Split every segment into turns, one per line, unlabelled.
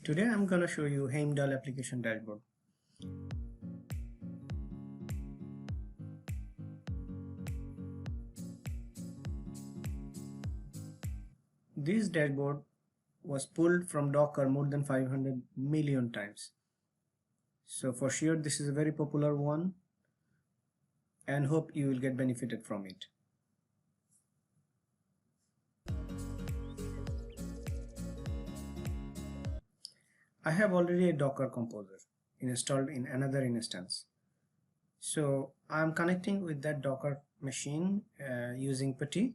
Today I'm going to show you Heimdall Application Dashboard. This dashboard was pulled from Docker more than 500 million times. So for sure this is a very popular one and hope you will get benefited from it. I have already a Docker Composer installed in another instance. So I'm connecting with that Docker machine using PuTTY.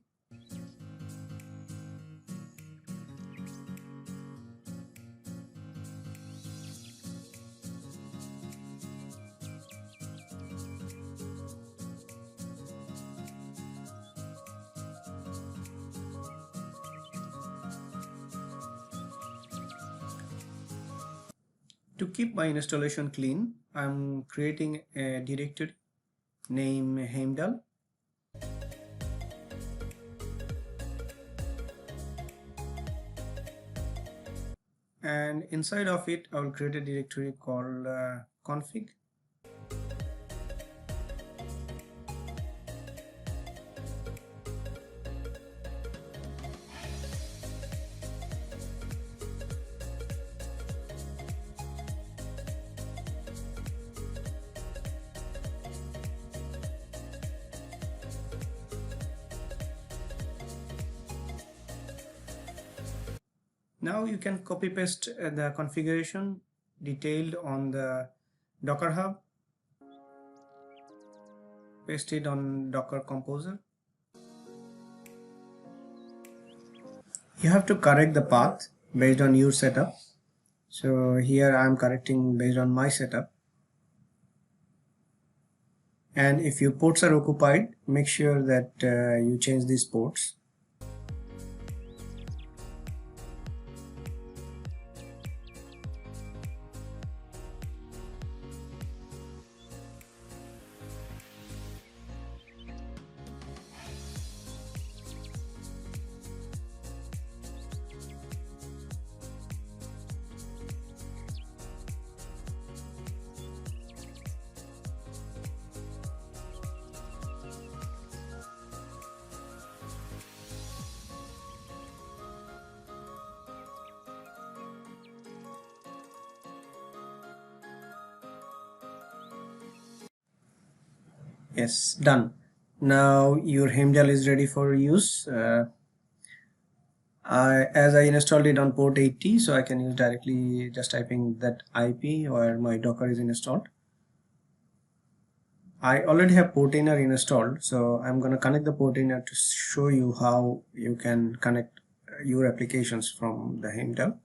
To keep my installation clean, I'm creating a directory named Heimdall. And inside of it, I will create a directory called config. Now you can copy paste the configuration detailed on the Docker Hub, paste it on Docker Composer. You have to correct the path based on your setup. So here I am correcting based on my setup. And if your ports are occupied, make sure that you change these ports. Yes, done. Now your Heimdall is ready for use. As I installed it on port 80, so I can use directly just typing that IP where my Docker is installed. I already have Portainer installed, so I'm going to connect the Portainer to show you how you can connect your applications from the Heimdall.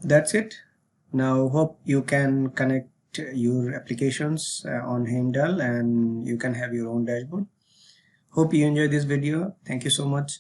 That's it. Now hope you can connect your applications on Heimdall and you can have your own dashboard. Hope you enjoyed this video. Thank you so much.